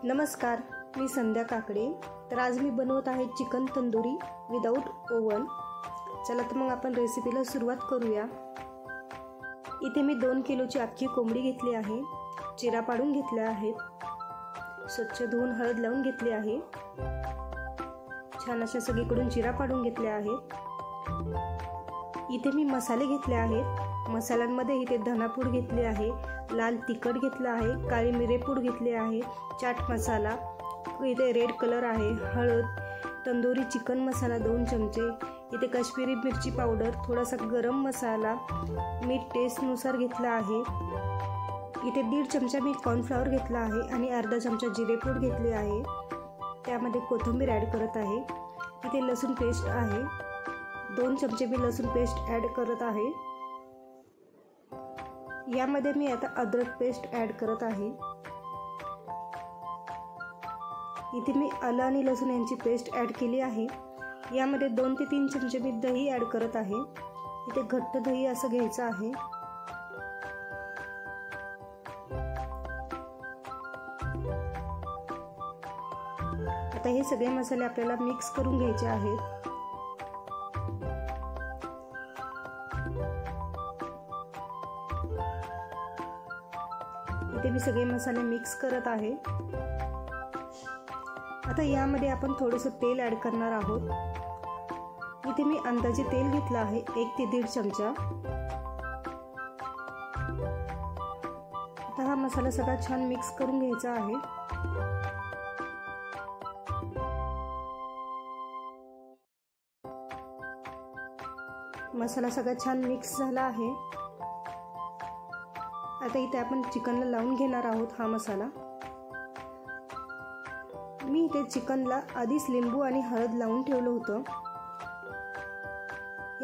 नमस्कार, मी संध्या काकडे. तर आज मी बनवत आहे चिकन तंदुरी विदाऊट ओव्हन. चला तर मग आपण रेसिपीला सुरुवात करूया. इथे मी 2 किलोची अख्खी कोंबडी घेतली आहे. चिरा पाडून घेतल्या आहेत. स्वच्छ धुवून हळद लावून घेतली आहे. छान अशा सगळीकडून चिरा पाडून घेतल्या आहेत. इथे मी मसाले घेतले आहेत. मसाल्यांमध्ये इथे धनापूड घेतली आहे, लाल तिखट घेतलं आहे, काळी मिरेपूड घेतली आहे, चाट मसाला, इथे रेड कलर आहे, हळद, तंदुरी चिकन मसाला 2 चमचे, इथे काश्मीरी मिरची पावडर, थोडासा गरम मसाला, मीठ टेस्टनुसार घेतला आहे. इथे 1.5 चमचा मी कॉर्नफ्लॉवर घेतला आहे आणि अर्धा चमचा जिरेपूड घेतली आहे. त्यामध्ये कोथिंबीर ॲड करत आहे. इथे लसूण पेस्ट आहे. 2 चमचे मी लसूण पेस्ट ॲड करत आहे. यामध्ये मी आता अद्रक पेस्ट ॲड करत आहे. इथे मी आलं आणि लसूण यांची पेस्ट ॲड केली आहे. यामध्ये 2 ते 3 चमचे मी दही ॲड करत आहे. इथे घट्ट दही असं घ्यायचं आहे. आता हे सगळे मसाले आपल्याला मिक्स करून घ्यायचे आहेत. इथे मी सगळे मसाले मिक्स करत आहे. आता यामध्ये आपण थोडंसं तेल ॲड करणार आहोत. इथे मी अंदाजे तेल घेतलं आहे 1 ते 1.5 चमचा. आता हा मसाला सगळा छान मिक्स करून घ्यायचा आहे. मसाला सगळा छान मिक्स झाला आहे. आता इथे आपण चिकनला लावून घेणार आहोत हा मसाला. मी इथे चिकनला आधीच लिंबू आणि हळद लावून ठेवलं होतं.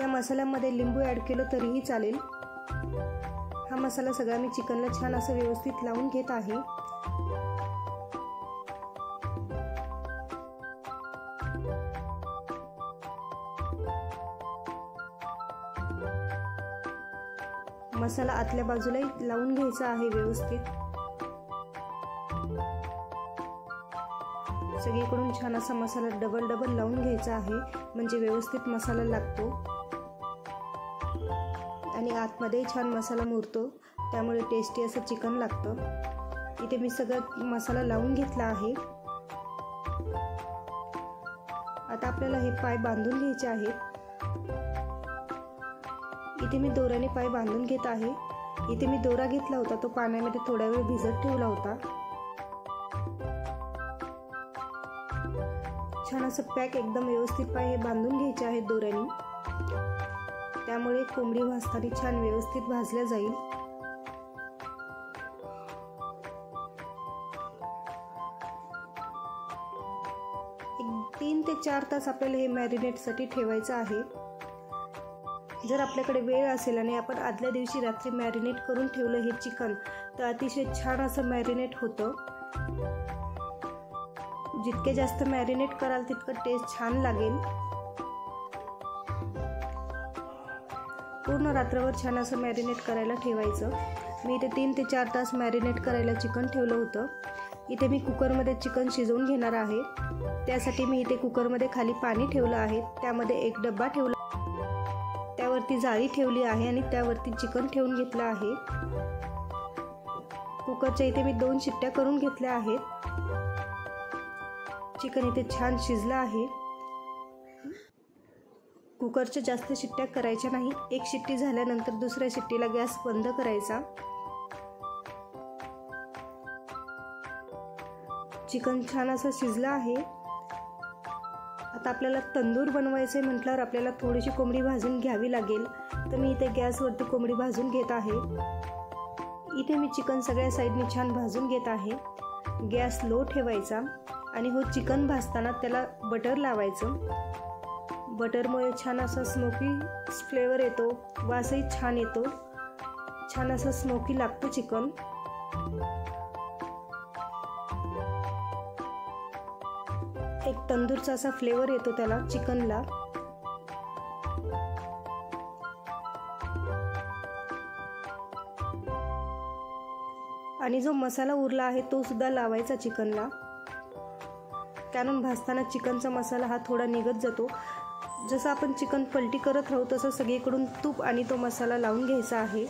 या मसाल्यामध्ये लिंबू ॲड केलं तरीही चालेल. हा मसाला सगळा मी चिकनला छान असं व्यवस्थित लावून घेत आहे. मसाला आतल्या बाजूला लावून घ्यायचा आहे व्यवस्थित. सगळीकडून छान असा मसाला डबल लावून घ्यायचा आहे, म्हणजे व्यवस्थित मसाला लागतो आणि आतमध्ये छान मसाला मुरतो, त्यामुळे टेस्टी असं चिकन लागतं. इथे मी सगळं मसाला लावून घेतला आहे. आता आपल्याला हे पाय बांधून घ्यायचे आहेत. इथे मी दोऱ्याने पाय बांधून घेत आहे. इथे मी दोरा घेतला होता, तो पाण्यामध्ये थोडा वेळ भिजत ठेवला होता. छान असं पॅक एकदम व्यवस्थित पाय हे बांधून घ्यायचे आहेत दोऱ्याने. त्यामुळे कोंबडी भाजताना छान व्यवस्थित भाजल्या जाईल. एक 3 ते 4 तास आपल्याला हे मॅरिनेटसाठी ठेवायचं आहे. जर आपल्याकडे वेळ असेल आणि आपण आदल्या दिवशी रात्री मॅरिनेट करून ठेवलं हे चिकन, तर अतिशय छान असं मॅरिनेट होतं. जितके जास्त मॅरिनेट कराल तितकं टेस्ट छान लागेल. पूर्ण रात्रभर छान असं मॅरिनेट करायला ठेवायचं. मी इथे 3 ते 4 तास मॅरिनेट करायला चिकन ठेवलं होतं. इथे मी कुकरमध्ये चिकन शिजवून घेणार आहे. त्यासाठी मी इथे कुकरमध्ये खाली पाणी ठेवलं आहे. त्यामध्ये एक डब्बा ठेवला, त्यावरती जाळी ठेवली आहे आणि त्यावरती चिकन ठेवून घेतलं आहे. कुकरच्या इथे मी 2 शिट्ट्या करून घेतल्या आहेत. चिकन इथे छान शिजलं आहे. कुकरच्या जास्त शिट्ट्या करायच्या नाही. 1 शिट्टी झाल्यानंतर दुसऱ्या शिट्टीला गॅस बंद करायचा. चिकन छान असं शिजलं आहे. आता आपल्याला तंदूर बनवायचे म्हटल्यावर आपल्याला थोडीशी कोंबडी भाजून घ्यावी लागेल. तर मी इथे गॅसवरती कोंबडी भाजून घेत आहे. इथे मी चिकन सगळ्या साईडने छान भाजून घेत आहे. गॅस लो ठेवायचा आणि चिकन भाजताना त्याला बटर लावायचं. बटरमुळे छान असा स्मोकी फ्लेवर येतो, वासही छान येतो. छान असं स्मोकी लागतं चिकन. एक तंदूरचा असा फ्लेवर येतो त्याला चिकनला. आणि जो मसाला उरला आहे तो सुद्धा लावायचा चिकनला. कारण भाजताना चिकनचा मसाला हा थोडा निघत जातो. जसं आपण चिकन पलटी करत राहू तसं सगळीकडून तूप आणि तो मसाला लावून घ्यायचा आहे.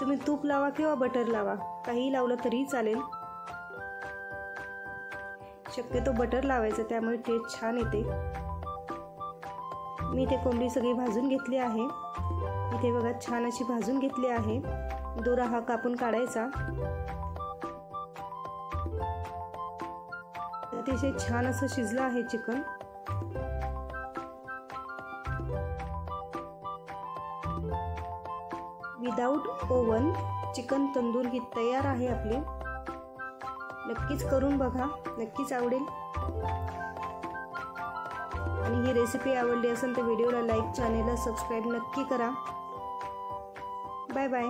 तुम्ही तूप लावा किंवा बटर लावा, काहीही लावलं तरीही चालेल. शक्यतो बटर लावायचं, त्यामुळे टेस्ट छान येते. मी इथे कोंबडी सगळी भाजून घेतली आहे. इथे बघा छान अशी भाजून घेतली आहे. दोरा हा कापून काढायचा. अतिशय छान असं शिजलं आहे chicken. Without oven chicken tandoor ही तयार आहे आपली. नक्कीच करून बघा, नक्कीच आवडेल. आणि ही रेसिपी आवडली असेल तर व्हिडिओला लाईक, चॅनेलला सबस्क्राईब नक्की करा. Bye bye.